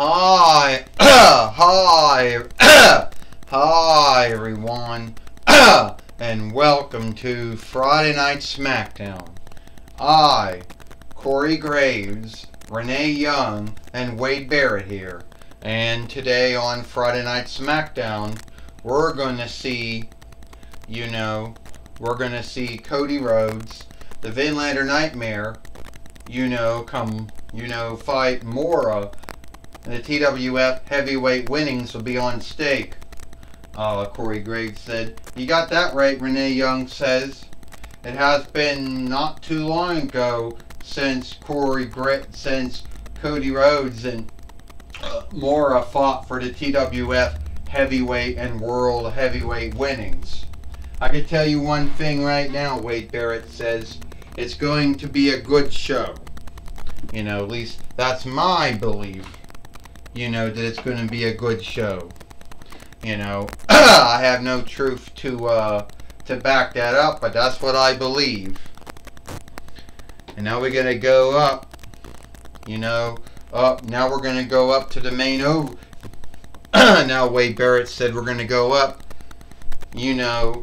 Hi, hi everyone, and welcome to Friday Night Smackdown. I, Corey Graves, Renee Young, and Wade Barrett here, and today on Friday Night Smackdown, we're going to see, Cody Rhodes, the Vinlander Nightmare, fight Mora. And the TWF heavyweight winnings will be on stake. Corey Graves said. You got that right, Renee Young says. It has been not too long ago since Cody Rhodes and Mora fought for the TWF heavyweight and world heavyweight winnings. I can tell you one thing right now, Wade Barrett says. It's going to be a good show. At least that's my belief. That it's going to be a good show. I have no truth to back that up, but that's what I believe. And now we're going to go up. Now we're going to go up to the main now Wade Barrett said we're going to go up, to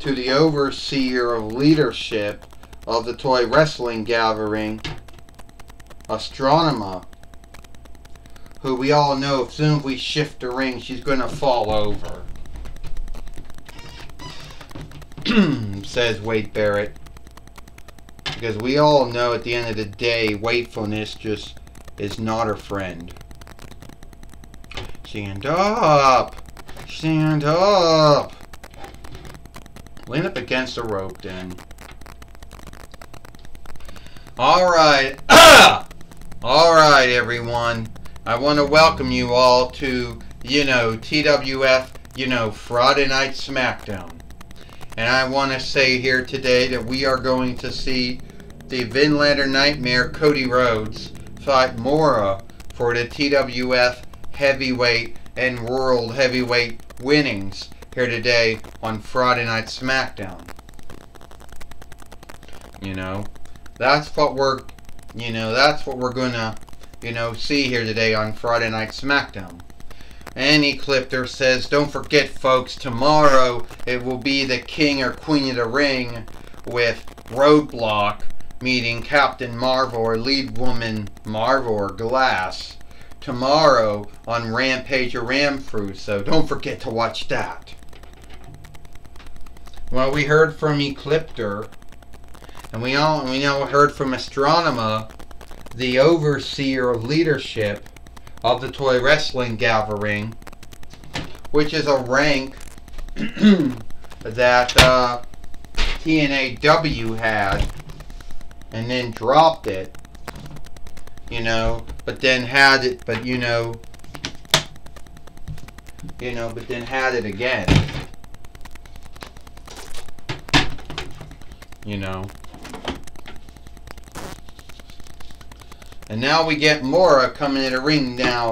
the overseer of leadership of the toy wrestling gathering, Astronomer, who we all know as soon as we shift the ring, she's going to fall over. Says Wade Barrett. Because we all know at the end of the day, wakefulness just is not her friend. Stand up! Stand up! Lean up against the rope then. Alright. Alright, everyone. I want to welcome you all to, TWF, Friday Night Smackdown. And I want to say here today that we are going to see the Vinlander Nightmare Cody Rhodes fight Mora for the TWF Heavyweight and World Heavyweight winnings here today on Friday Night Smackdown. That's what we're gonna see here today on Friday Night Smackdown. Annie Clifter says, don't forget folks, tomorrow it will be the King or Queen of the Ring with Roadblock meeting Captain Marvel or lead woman Marvel or Glass tomorrow on Rampage or Ramfru, so don't forget to watch that. Well, we heard from Eclipter, and we now heard from Astronomer, the overseer of leadership of the toy wrestling gathering, which is a rank that TNAW had and then dropped it, but then had it, but then had it again, And now we get Mora coming in the ring now,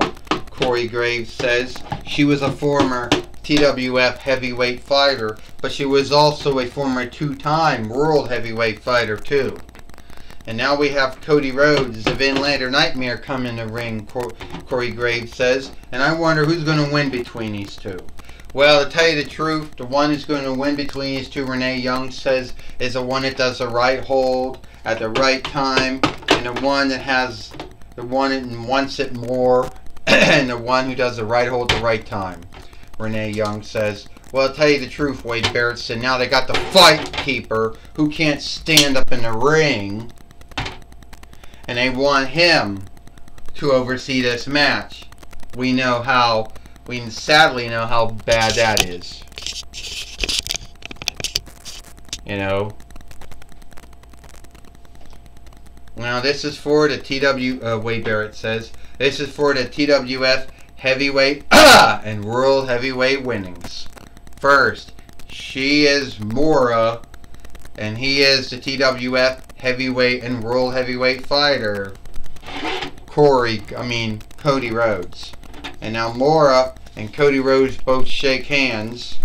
Corey Graves says. She was a former TWF heavyweight fighter, but she was also a former two-time world heavyweight fighter too. And now we have Cody Rhodes, the Vinlander Nightmare, come in the ring, Corey Graves says. And I wonder who's going to win between these two. Well, to tell you the truth, the one who's going to win between these two, Renee Young says, is the one that does the right hold at the right time, and the one that has the one that wants it more, and the one who does the right hold at the right time, Renee Young says. Well, to tell you the truth, Wade Barrett said, now they got the fight keeper who can't stand up in the ring, and they want him to oversee this match. We sadly know how bad that is. Now this is for the Wade Barrett says, this is for the TWF heavyweight and world heavyweight winnings. First, she is Mora, and he is the TWF heavyweight and world heavyweight fighter, Cody Rhodes. And now Mora and Cody Rhodes both shake hands,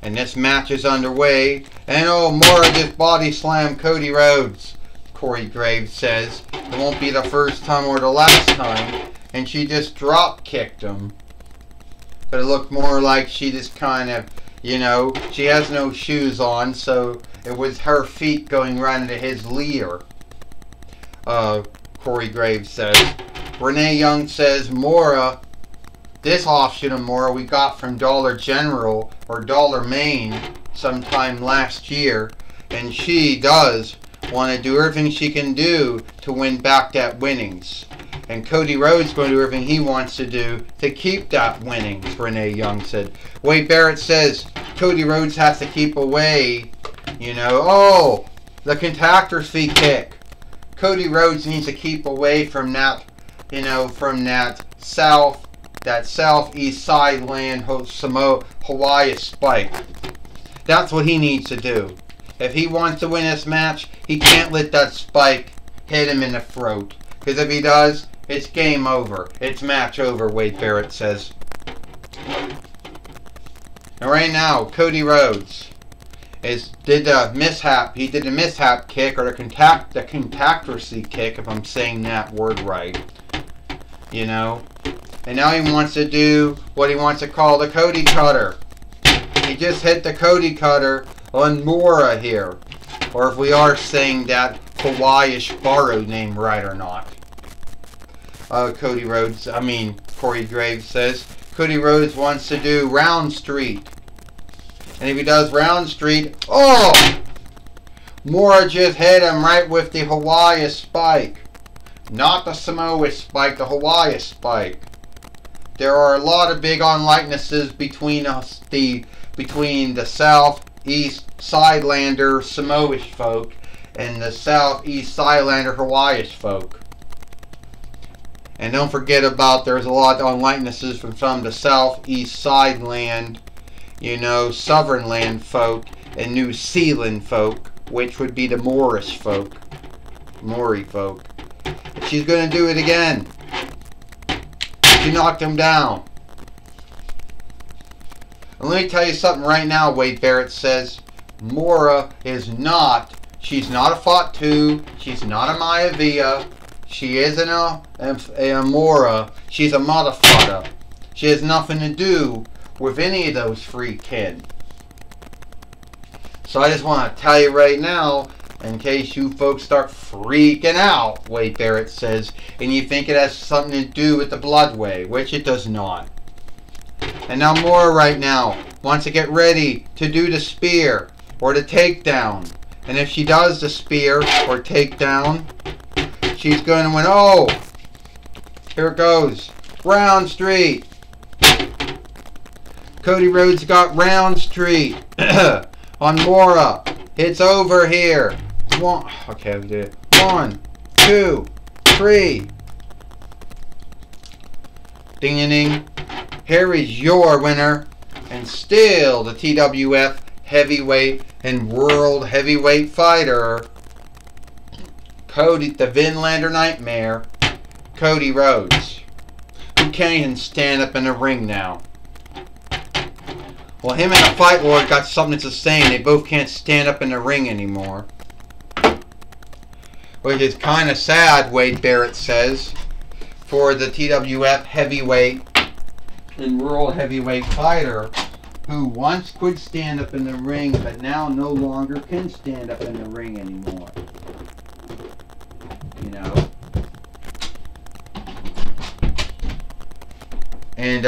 and this match is underway. And Mora just body slammed Cody Rhodes, Corey Graves says. It won't be the first time or the last time. and she just drop kicked him. But it looked more like she just kind of, you know, she has no shoes on, so it was her feet going right into his leer. Corey Graves says. Renee Young says, Mora, this offshoot of Mora we got from Dollar General or Dollar Maine sometime last year, and she does want to do everything she can do to win back that winnings. And Cody Rhodes going to do everything he wants to do to keep that winnings, Renee Young said. Wade Barrett says Cody Rhodes has to keep away, you know, oh, the contactor's feet kick. Cody Rhodes needs to keep away from that, you know, from that southeast side land Hawaii spike. That's what he needs to do. If he wants to win this match, he can't let that spike hit him in the throat. Because if he does, it's game over. It's match over, Wade Barrett says. And right now, Cody Rhodes did a mishap. He did a mishap kick, or the contactorsy kick, if I'm saying that word right. You know. And now he wants to do what he wants to call the Cody Cutter. He just hit the Cody Cutter on Mora here. Or if we are saying that Hawaii-ish borrowed name right or not. Corey Graves says Cody Rhodes wants to do Round Street. And if he does Round Street, oh! Mora just hit him right with the Hawaii spike. Not the Samoa spike, the Hawaii spike. There are a lot of big unlikenesses between the Southeast Sidelander Samoish folk and the Southeast Sidelander Hawaiish folk. And don't forget about there's a lot of unlikenesses from some of the Southeast Sideland, you know, Southern Land folk and New Zealand folk, which would be the Moorish folk. Maori folk. She's going to do it again. She knocked him down. And let me tell you something right now, Wade Barrett says. Mora is not, she's not a Fatu, she's not a Maivia, she isn't a Mora, she's a motherfucker. She has nothing to do with any of those three kin. So I just want to tell you right now, in case you folks start freaking out, Wade Barrett says, and you think it has something to do with the Bloodway, which it does not. And now Mora right now wants to get ready to do the spear or the takedown. And if she does the spear or takedown, she's going to win. Oh! Here it goes. Round Street. Cody Rhodes got Round Street on Mora. It's over here. Okay, I'll do it. 1, 2, 3. Ding ding ding. Here is your winner, and still the TWF heavyweight and world heavyweight fighter, Cody, the Vinlander Nightmare, Cody Rhodes, who can't even stand up in the ring now. Well, him and the Fight Lord got something to say, and they both can't stand up in the ring anymore. Which is kind of sad, Wade Barrett says, for the TWF heavyweight and world heavyweight fighter who once could stand up in the ring, but now no longer can stand up in the ring anymore. You know? And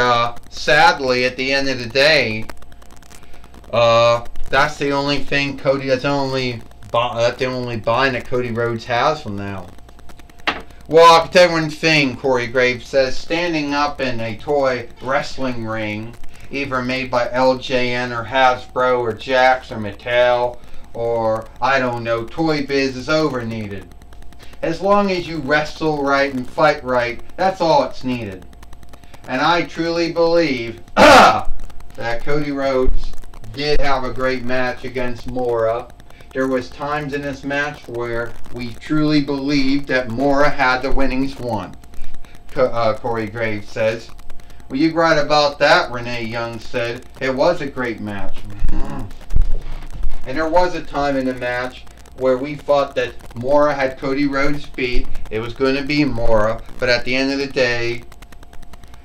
sadly, at the end of the day, that's the only thing Cody, that's the only bind that Cody Rhodes has from now. Well, I can tell you one thing, Corey Graves says, standing up in a toy wrestling ring, either made by LJN or Hasbro or Jakks or Mattel or, I don't know, Toy Biz is over needed. As long as you wrestle right and fight right, that's all it's needed. And I truly believe that Cody Rhodes did have a great match against Mora. There was times in this match where we truly believed that Mora had the winnings won, Corey Graves says. Well, you're right about that, Renee Young said. It was a great match. And there was a time in the match where we thought that Mora had Cody Rhodes beat. It was going to be Mora, but at the end of the day,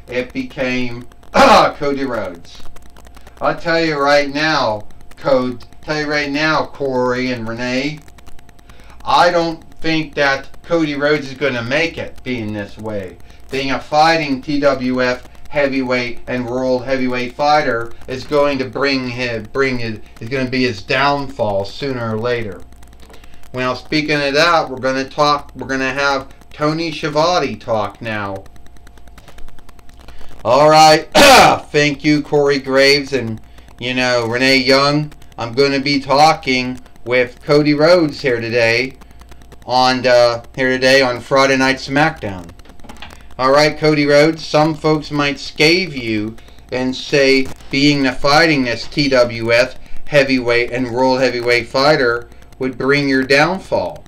it became Cody Rhodes. I'll tell you right now, Corey and Renee, I don't think that Cody Rhodes is going to make it being this way. Being a fighting TWF heavyweight and world heavyweight fighter is going to is going to be his downfall sooner or later. Well, speaking of that, we're going to have Tony Schiavone talk now. Alright, thank you, Corey Graves and, Renee Young. I'm going to be talking with Cody Rhodes here today on Friday Night Smackdown. Alright, Cody Rhodes, some folks might scave you and say fighting this TWF heavyweight and world heavyweight fighter would bring your downfall.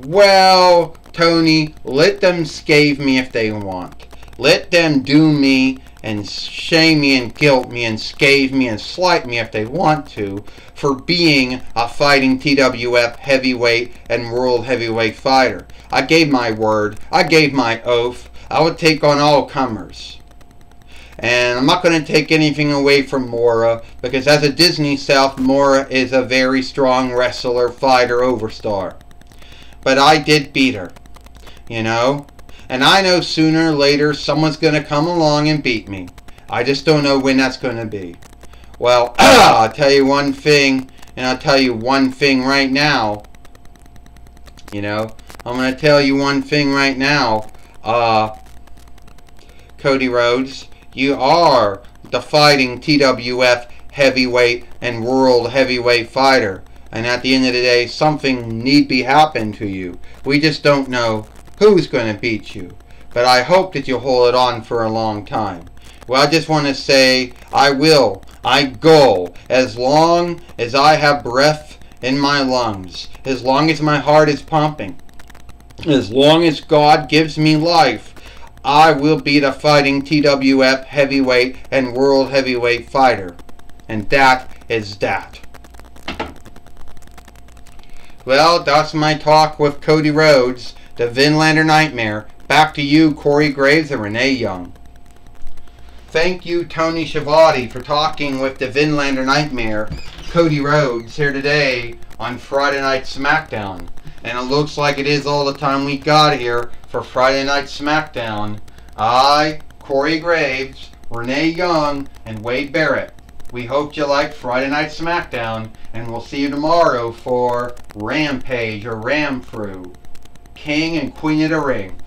Well, Tony, let them scave me if they want. Let them do me and shame me and guilt me and scave me and slight me if they want to for being a fighting TWF heavyweight and world heavyweight fighter. I gave my word. I gave my oath. I would take on all comers. And I'm not going to take anything away from Mora, because as a Disney South, Mora is a very strong wrestler, fighter, overstar. But I did beat her, And I know sooner or later someone's going to come along and beat me. I just don't know when that's going to be. Well, I'll tell you one thing, and I'll tell you one thing right now. I'm going to tell you one thing right now. Cody Rhodes, you are the fighting TWF heavyweight and world heavyweight fighter. And at the end of the day, something need be happen to you. We just don't know who's going to beat you. But I hope that you'll hold it on for a long time. Well, I just want to say, I go, as long as I have breath in my lungs, as long as my heart is pumping, as long as God gives me life, I will be the fighting TWF heavyweight and world heavyweight fighter. And that is that. Well, that's my talk with Cody Rhodes, the Vinlander Nightmare. Back to you, Corey Graves and Renee Young. Thank you, Tony Schiavone, for talking with the Vinlander Nightmare, Cody Rhodes, here today on Friday Night Smackdown. And it looks like it is all the time we got here for Friday Night Smackdown. I, Corey Graves, Renee Young, and Wade Barrett. We hope you like Friday Night Smackdown, and we'll see you tomorrow for Rampage or Ram Through, King and Queen of the Ring.